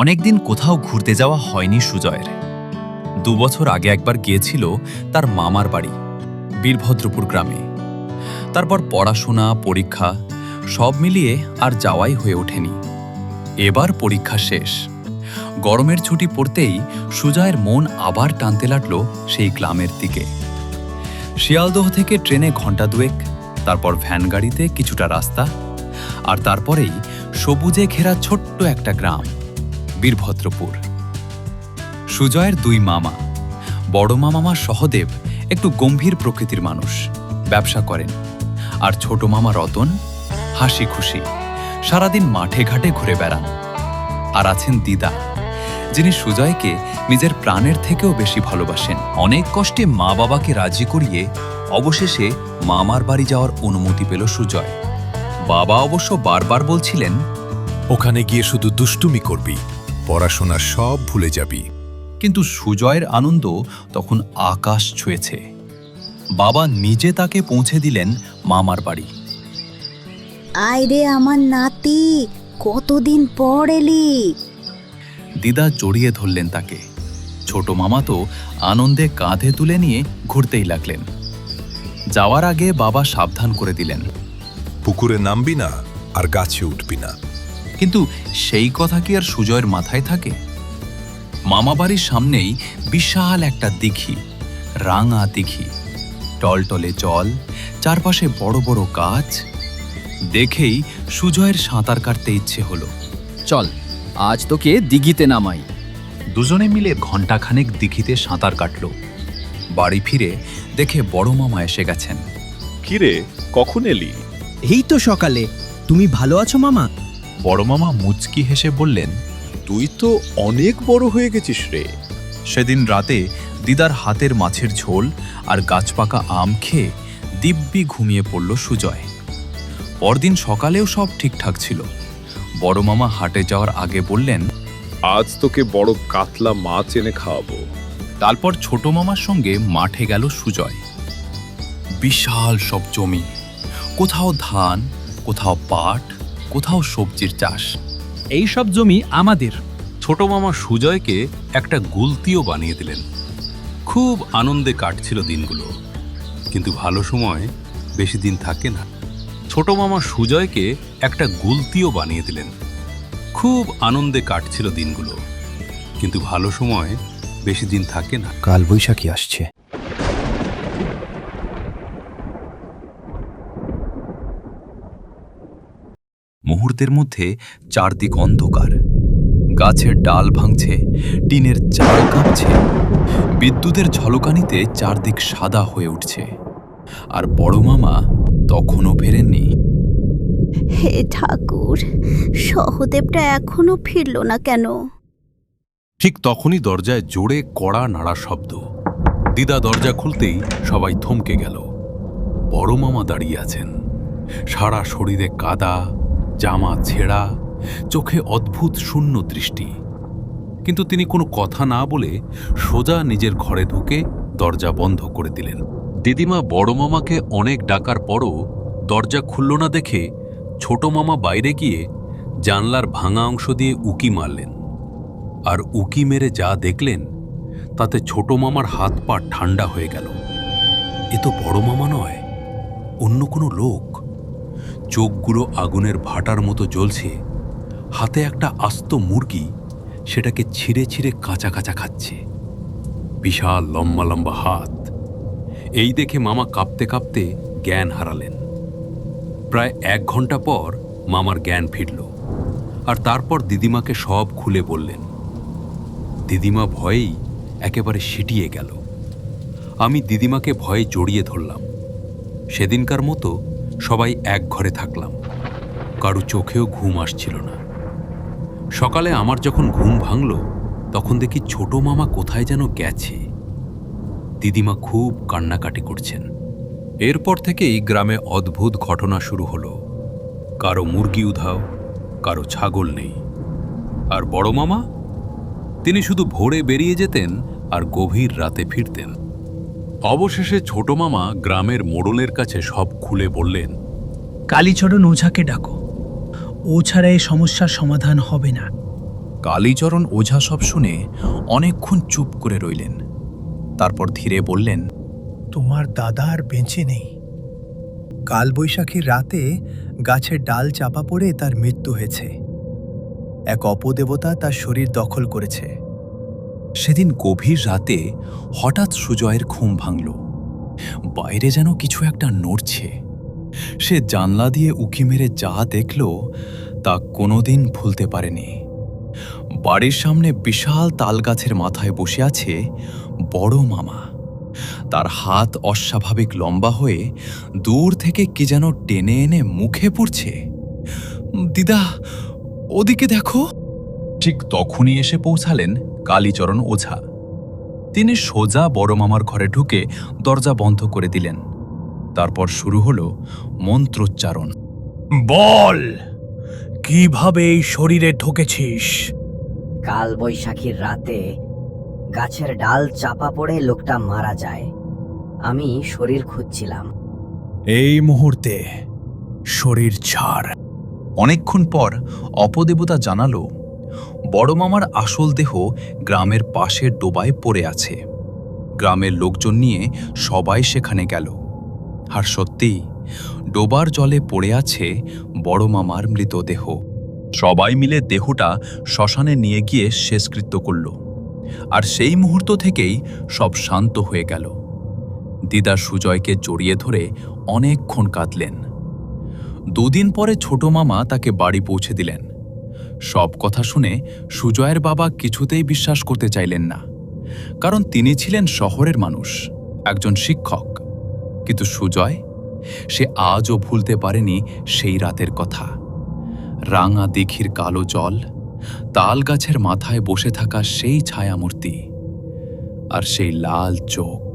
অনেকদিন কোথাও ঘুরতে যাওয়া হয়নি সুজয়ের। ২ বছর আগে একবার গিয়েছিল তার মামার বাড়ি বীরভদ্রপুর গ্রামে। তারপর পড়াশোনা, পরীক্ষা সব মিলিয়ে আর যাওয়াই হয়ে ওঠেনি। এবার পরীক্ষা শেষ, গরমের ছুটি পড়তেই সুজয়ের মন আবার টানতে লাগল সেই গ্রামের দিকে। শিয়ালদহ থেকে ট্রেনে ঘণ্টা দুয়েক, তারপর ভ্যান গাড়িতে কিছুটা রাস্তা, আর তারপরেই সবুজে ঘেরা ছোট্ট একটা গ্রাম বীরভদ্রপুর। সুজয়ের ২ মামা। বড় মামা সহদেব একটু গম্ভীর প্রকৃতির মানুষ, ব্যবসা করেন। আর ছোট মামা রতন হাসি খুশি, সারাদিন মাঠে ঘাটে ঘুরে বেড়ান। আর আছেন দিদা, যিনি সুজয়কে নিজের প্রাণের থেকেও বেশি ভালোবাসেন। অনেক কষ্টে মা বাবাকে রাজি করিয়ে অবশেষে মামার বাড়ি যাওয়ার অনুমতি পেল সুজয়। বাবা অবশ্য বারবার বলছিলেন, ওখানে গিয়ে শুধু দুষ্টুমি করবি, পড়াশোনা সব ভুলে যাবি। কিন্তু সুজয়ের আনন্দ তখন আকাশ ছুঁয়েছে। বাবা নিজে তাকে পৌঁছে দিলেন মামার বাড়ি। আয় রে আমার নাতি, কতদিন পর এলি। দিদা জড়িয়ে ধরলেন তাকে। ছোট মামা তো আনন্দে কাঁধে তুলে নিয়ে ঘুরতেই লাগলেন। যাওয়ার আগে বাবা সাবধান করে দিলেন, পুকুরে নামবি না আর গাছে উঠবি না। কিন্তু সেই কথা কি আর সুজয়ের মাথায় থাকে? মামাবাড়ির সামনেই বিশাল একটা দিঘি, রাঙা দিঘি, টলটলে জল, চারপাশে বড় বড় গাছ। দেখেই সুজয়ের সাঁতার কাটতে ইচ্ছে হলো। চল, আজ তোকে দিঘিতে নামাই। দুজনে মিলে ঘণ্টাখানেক দিঘিতে সাঁতার কাটল। বাড়ি ফিরে দেখে বড় মামা এসে গেছেন। কিরে, কখন এলি? এই তো সকালে। তুমি ভালো আছো মামা? বড় মামা মুচকি হেসে বললেন, তুই তো অনেক বড় হয়ে গেছিস রে। সেদিন রাতে দিদার হাতের মাছের ঝোল আর গাছপাকা আম খেয়ে দিব্যি ঘুমিয়ে পড়ল সুজয়। পরদিন সকালেও সব ঠিকঠাক ছিল। বড় মামা হাটে যাওয়ার আগে বললেন, আজ তোকে বড় কাতলা মাছ এনে খাওয়াবো। তারপর ছোট মামার সঙ্গে মাঠে গেল সুজয়। বিশাল সব জমি, কোথাও ধান, কোথাও পাট, কোথাও সবজির চাষ। এই সব জমি আমাদের। ছোট মামা সুজয়কে একটা গুলতিও বানিয়ে দিলেন। খুব আনন্দে কাটছিল দিনগুলো, কিন্তু ভালো সময় বেশি দিন থাকে না। ছোট মামা সুজয়কে একটা গুলতিও বানিয়ে দিলেন। খুব আনন্দে কাটছিল দিনগুলো, কিন্তু ভালো সময় বেশি দিন থাকে না। কাল বৈশাখী আসছে। মুহূর্তের মধ্যে চারদিক অন্ধকার। গাছের ডাল ভাঙছে, টিনের চাল কাঁপছে, বিদ্যুতের ঝলকানিতে চারদিক সাদা হয়ে উঠছে। আর বড় মামা তখনও ফেরেননি। হে ঠাকুর, সহদেবটা এখনো ফিরল না কেন? ঠিক তখনই দরজায় জোরে কড়া নাড়া শব্দ। দিদা দরজা খুলতেই সবাই থমকে গেল। বড় মামা দাঁড়িয়ে আছেন, সারা শরীরে কাদা, জামা ছেঁড়া, চোখে অদ্ভুত শূন্য দৃষ্টি। কিন্তু তিনি কোনো কথা না বলে সোজা নিজের ঘরে ঢুকে দরজা বন্ধ করে দিলেন। দিদিমা বড় মামাকে অনেক ডাকার পরও দরজা খুলল না দেখে ছোট মামা বাইরে গিয়ে জানলার ভাঙা অংশ দিয়ে উকি মারলেন। আর উকি মেরে যা দেখলেন তাতে ছোট মামার হাত পা ঠান্ডা হয়ে গেল। এ তো বড় মামা নয়, অন্য কোনো লোক। চোখগুলো আগুনের ভাটার মতো জ্বলছে, হাতে একটা আস্ত মুরগি, সেটাকে ছিঁড়ে ছিঁড়ে কাঁচা কাঁচা খাচ্ছে। বিশাল লম্বা লম্বা হাত। এই দেখে মামা কাঁপতে কাঁপতে জ্ঞান হারালেন। প্রায় 1 ঘন্টা পর মামার জ্ঞান ফিরল, আর তারপর দিদিমাকে সব খুলে বললেন। দিদিমা ভয়েই একেবারে সিটিয়ে গেল। আমি দিদিমাকে ভয়ে জড়িয়ে ধরলাম। সেদিনকার মতো সবাই এক ঘরে থাকলাম। কারো চোখেও ঘুম আসছিল না। সকালে আমার যখন ঘুম ভাঙল, তখন দেখি ছোট মামা কোথায় যেন গেছে। দিদিমা খুব কান্নাকাটি করছেন। এরপর থেকেই গ্রামে অদ্ভুত ঘটনা শুরু হলো। কারো মুরগি উধাও, কারো ছাগল নেই। আর বড় মামা, তিনি শুধু ভোরে বেরিয়ে যেতেন আর গভীর রাতে ফিরতেন। অবশেষে ছোট মামা গ্রামের মোড়লের কাছে সব খুলে বললেন, কালীচরণ ওঝাকে ডাকো। ও ছাড়া এই সমস্যার সমাধান হবে না। কালীচরণ ওঝা সব শুনে অনেকক্ষণ চুপ করে রইলেন। তারপর ধীরে বললেন, তোমার দাদা আর বেঁচে নেই। কালবৈশাখীর রাতে গাছের ডাল চাপা পড়ে তার মৃত্যু হয়েছে। এক অপদেবতা তার শরীর দখল করেছে। সেদিন গভীর রাতে হঠাৎ সুজয়ের ঘুম ভাঙল। বাইরে যেন কিছু একটা নড়ছে। সে জানলা দিয়ে উঁকি মেরে যা দেখল তা কোনোদিন ভুলতে পারেনি। বাড়ির সামনে বিশাল তালগাছের মাথায় বসে আছে বড় মামা। তার হাত অস্বাভাবিক লম্বা হয়ে দূর থেকে কি যেন টেনে এনে মুখে পুড়ছে। দিদা, ওদিকে দেখো। ঠিক তখনই এসে পৌঁছালেন কালীচরণ ওঝা। তিনি সোজা বড় মামার ঘরে ঢুকে দরজা বন্ধ করে দিলেন। তারপর শুরু হলো মন্ত্রোচ্চারণ। বল, কিভাবে এই শরীরে ঢুকেছিস? কাল বৈশাখীর রাতে গাছের ডাল চাপা পড়ে লোকটা মারা যায়। আমি শরীর খুঁজছিলাম। এই মুহূর্তে শরীর ছাড়। অনেকক্ষণ পর অপদেবতা জানালো, বড় মামার আসল দেহ গ্রামের পাশের ডোবায় পড়ে আছে। গ্রামের লোকজন নিয়ে সবাই সেখানে গেল। আর সত্যি ডোবার জলে পড়ে আছে বড় মামার মৃতদেহ। সবাই মিলে দেহটা শ্মশানে নিয়ে গিয়ে শেষকৃত্য করল। আর সেই মুহূর্ত থেকেই সব শান্ত হয়ে গেল। দিদা সুজয়কে জড়িয়ে ধরে অনেকক্ষণ কাঁদলেন। দুদিন পরে ছোট মামা তাকে বাড়ি পৌঁছে দিলেন। সব কথা শুনে সুজয়ের বাবা কিছুতেই বিশ্বাস করতে চাইলেন না, কারণ তিনি ছিলেন শহরের মানুষ, একজন শিক্ষক। কিন্তু সুজয়, সে আজও ভুলতে পারেনি সেই রাতের কথা। রাঙা দিঘির কালো জল, তাল গাছের মাথায় বসে থাকা সেই ছায়ামূর্তি, আর সেই লাল চোখ।